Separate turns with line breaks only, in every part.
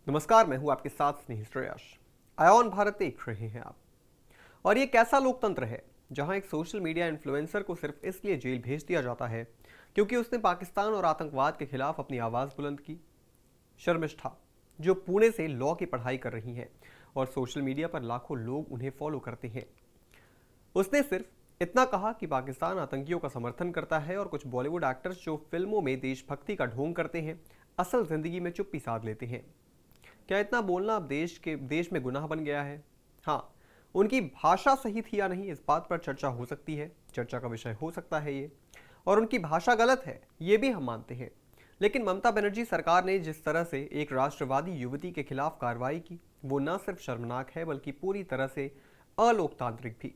नमस्कार, मैं हूं आपके साथ स्नेही श्रेयस। आयोन भारत देख रहे हैं आप। और ये कैसा लोकतंत्र है जहां एक सोशल मीडिया इन्फ्लुएंसर को सिर्फ इसलिए जेल भेज दिया जाता है क्योंकि उसने पाकिस्तान और आतंकवाद के खिलाफ अपनी आवाज बुलंद की। शर्मिष्ठा, जो पुणे से लॉ की पढ़ाई कर रही हैं और सोशल मीडिया पर लाखों लोग उन्हें फॉलो करते हैं, उसने सिर्फ इतना कहा कि पाकिस्तान आतंकियों का समर्थन करता है और कुछ बॉलीवुड एक्टर्स जो फिल्मों में देशभक्ति का ढोंग करते हैं, असल जिंदगी में चुप्पी साध लेते हैं। क्या इतना बोलना अब देश में गुनाह बन गया है? हाँ, उनकी भाषा सही थी या नहीं, इस बात पर चर्चा हो सकती है, चर्चा का विषय हो सकता है ये। और उनकी भाषा गलत है, ये भी हम मानते हैं। लेकिन ममता बनर्जी सरकार ने जिस तरह से एक राष्ट्रवादी युवती के खिलाफ कार्रवाई की, वो न सिर्फ शर्मनाक है बल्कि पूरी तरह से अलोकतांत्रिक भी।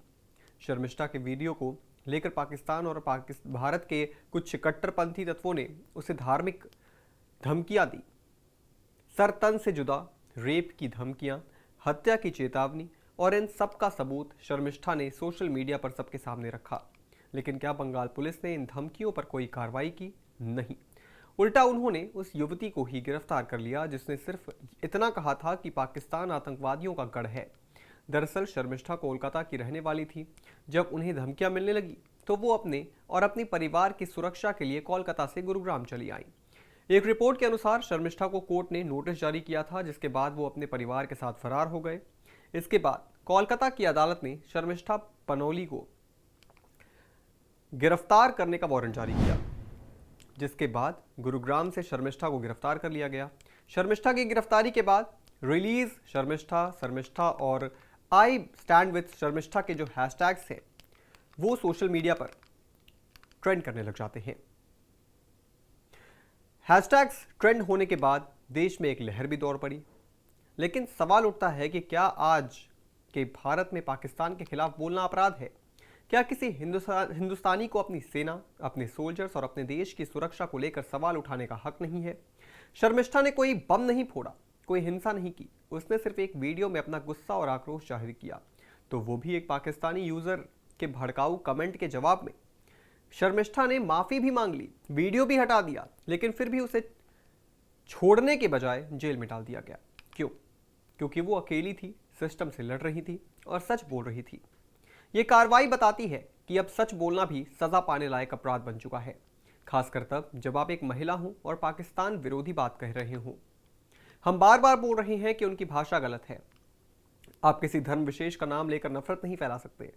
शर्मिष्ठा के वीडियो को लेकर पाकिस्तान और भारत के कुछ कट्टरपंथी तत्वों ने उसे धार्मिक धमकियां दी। सर तन से जुदा, रेप की धमकियां, हत्या की चेतावनी और इन सब का सबूत शर्मिष्ठा ने सोशल मीडिया पर सबके सामने रखा। लेकिन क्या बंगाल पुलिस ने इन धमकियों पर कोई कार्रवाई की? नहीं। उल्टा उन्होंने उस युवती को ही गिरफ्तार कर लिया जिसने सिर्फ इतना कहा था कि पाकिस्तान आतंकवादियों का गढ़ है। दरअसल शर्मिष्ठा कोलकाता की रहने वाली थी। जब उन्हें धमकियां मिलने लगी तो वो अपने और अपने परिवार की सुरक्षा के लिए कोलकाता से गुरुग्राम चली आई। एक रिपोर्ट के अनुसार शर्मिष्ठा को कोर्ट ने नोटिस जारी किया था, जिसके बाद वो अपने परिवार के साथ फरार हो गए। इसके बाद कोलकाता की अदालत ने शर्मिष्ठा पनोली को गिरफ्तार करने का वारंट जारी किया, जिसके बाद गुरुग्राम से शर्मिष्ठा को गिरफ्तार कर लिया गया। शर्मिष्ठा की गिरफ्तारी के बाद रिलीज शर्मिष्ठा, शर्मिष्ठा और आई स्टैंड विथ शर्मिष्ठा के जो हैशटैग्स हैं वो सोशल मीडिया पर ट्रेंड करने लग जाते हैं। हैशटैग्स ट्रेंड होने के बाद देश में एक लहर भी दौड़ पड़ी। लेकिन सवाल उठता है कि क्या आज के भारत में पाकिस्तान के खिलाफ बोलना अपराध है? क्या किसी हिंदुस्तानी को अपनी सेना, अपने सोल्जर्स और अपने देश की सुरक्षा को लेकर सवाल उठाने का हक नहीं है? शर्मिष्ठा ने कोई बम नहीं फोड़ा, कोई हिंसा नहीं की। उसने सिर्फ एक वीडियो में अपना गुस्सा और आक्रोश जाहिर किया, तो वो भी एक पाकिस्तानी यूजर के भड़काऊ कमेंट के जवाब में। शर्मिष्ठा ने माफी भी मांग ली, वीडियो भी हटा दिया, लेकिन फिर भी उसे छोड़ने के बजाय जेल में डाल दिया गया। क्यों? क्योंकि वो अकेली थी, सिस्टम से लड़ रही थी और सच बोल रही थी। ये कार्रवाई बताती है कि अब सच बोलना भी सजा पाने लायक अपराध बन चुका है, खासकर तब जब आप एक महिला हो और पाकिस्तान विरोधी बात कह रहे हो। हम बार बार बोल रहे हैं कि उनकी भाषा गलत है। आप किसी धर्म विशेष का नाम लेकर नफरत नहीं फैला सकते,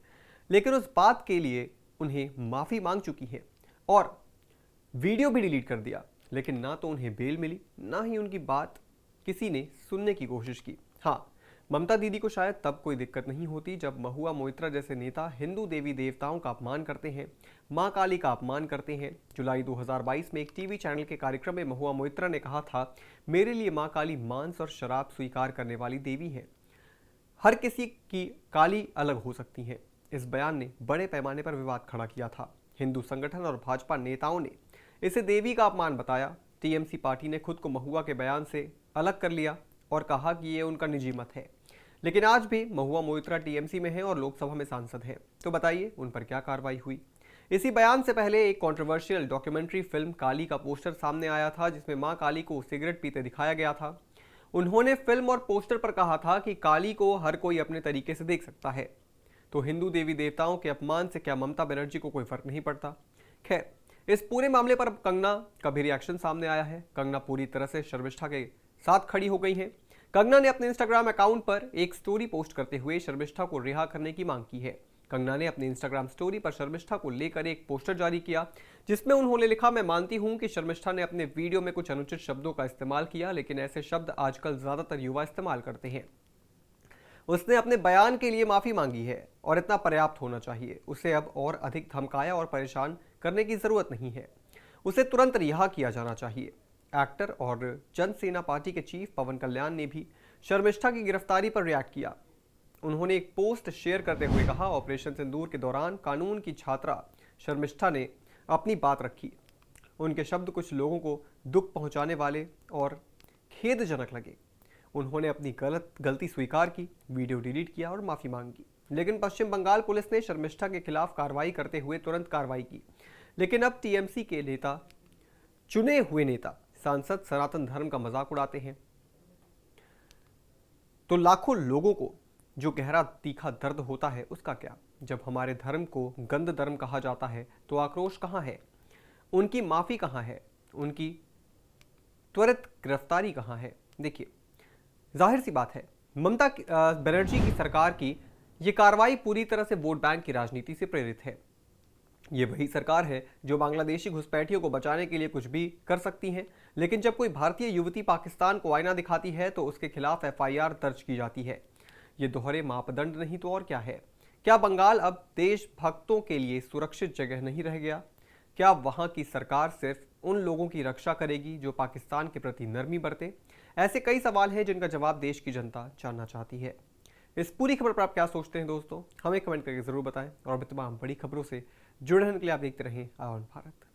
लेकिन उस बात के लिए उन्हें माफी मांग चुकी है और वीडियो भी डिलीट कर दिया। लेकिन ना तो उन्हें बेल मिली, ना ही उनकी बात किसी ने सुनने की कोशिश की। हाँ, ममता दीदी को शायद तब कोई दिक्कत नहीं होती जब महुआ मोइत्रा जैसे नेता हिंदू देवी देवताओं का अपमान करते हैं, मां काली का अपमान करते हैं। जुलाई 2022 में एक टीवी चैनल के कार्यक्रम में महुआ मोइत्रा ने कहा था, मेरे लिए मां काली मांस और शराब स्वीकार करने वाली देवी है, हर किसी की काली अलग हो सकती है। इस बयान ने बड़े पैमाने पर विवाद खड़ा किया था। हिंदू संगठन और भाजपा नेताओं ने इसे देवी का अपमान बताया। टीएमसी पार्टी ने खुद को महुआ के बयान से अलग कर लिया और कहा कि ये उनका निजी मत है। लेकिन आज भी महुआ मोइत्रा टीएमसी में है और लोकसभा में सांसद हैं। तो बताइए उन पर क्या कार्रवाई हुई? इसी बयान से पहले एक कंट्रोवर्शियल डॉक्यूमेंट्री फिल्म काली का पोस्टर सामने आया था, जिसमें मां काली को सिगरेट पीते दिखाया गया था। उन्होंने फिल्म और पोस्टर पर कहा था कि काली को हर कोई अपने तरीके से देख सकता है। तो हिंदू देवी देवताओं के अपमान से क्या ममता बनर्जी को कोई फर्क नहीं पड़ता? खैर, इस पूरे मामले पर कंगना का भी रिएक्शन सामने आया है। कंगना पूरी तरह से शर्मिष्ठा के साथ खड़ी हो गई हैं। कंगना ने अपने इंस्टाग्राम अकाउंट पर एक स्टोरी पोस्ट करते हुए शर्मिष्ठा को रिहा करने की मांग की है। कंगना ने अपने इंस्टाग्राम स्टोरी पर शर्मिष्ठा को लेकर एक पोस्टर जारी किया, जिसमें उन्होंने लिखा, मैं मानती हूं कि शर्मिष्ठा ने अपने वीडियो में कुछ अनुचित शब्दों का इस्तेमाल किया, लेकिन ऐसे शब्द आजकल ज्यादातर युवा इस्तेमाल करते हैं। उसने अपने बयान के लिए माफी मांगी है और इतना पर्याप्त होना चाहिए। उसे अब और अधिक धमकाया और परेशान करने की जरूरत नहीं है। उसे तुरंत रिहा किया जाना चाहिए। एक्टर और जनसेना पार्टी के चीफ पवन कल्याण ने भी शर्मिष्ठा की गिरफ्तारी पर रिएक्ट किया। उन्होंने एक पोस्ट शेयर करते हुए कहा, ऑपरेशन सिंदूर के दौरान कानून की छात्रा शर्मिष्ठा ने अपनी बात रखी। उनके शब्द कुछ लोगों को दुख पहुंचाने वाले और खेदजनक लगे। उन्होंने अपनी गलती स्वीकार की, वीडियो डिलीट किया और माफी मांगी। लेकिन पश्चिम बंगाल पुलिस ने शर्मिष्ठा के खिलाफ कार्रवाई करते हुए तुरंत कार्रवाई की। लेकिन अब टीएमसी के नेता, चुने हुए नेता, सांसद सनातन धर्म का मजाक उड़ाते हैं। तो लाखों लोगों को जो गहरा तीखा दर्द होता है उसका क्या? जब हमारे धर्म को गंद धर्म कहा जाता है तो आक्रोश कहाँ है? उनकी माफ़ी कहाँ है? उनकी त्वरित गिरफ्तारी कहाँ है? देखिए, जाहिर सी बात है, ममता बनर्जी की सरकार की ये कार्रवाई पूरी तरह से वोट बैंक की राजनीति से प्रेरित है। ये वही सरकार है जो बांग्लादेशी घुसपैठियों को बचाने के लिए कुछ भी कर सकती है, लेकिन जब कोई भारतीय युवती पाकिस्तान को आईना दिखाती है तो उसके खिलाफ एफआईआर दर्ज की जाती है। ये दोहरे मापदंड नहीं तो और क्या है? क्या बंगाल अब देशभक्तों के लिए सुरक्षित जगह नहीं रह गया? क्या वहां की सरकार सिर्फ उन लोगों की रक्षा करेगी जो पाकिस्तान के प्रति नरमी बरते? ऐसे कई सवाल हैं जिनका जवाब देश की जनता जानना चाहती है। इस पूरी खबर पर आप क्या सोचते हैं दोस्तों? हमें कमेंट करके जरूर बताएं और भी तमाम बड़ी खबरों से जुड़े रहने के लिए आप देखते रहें आवन भारत।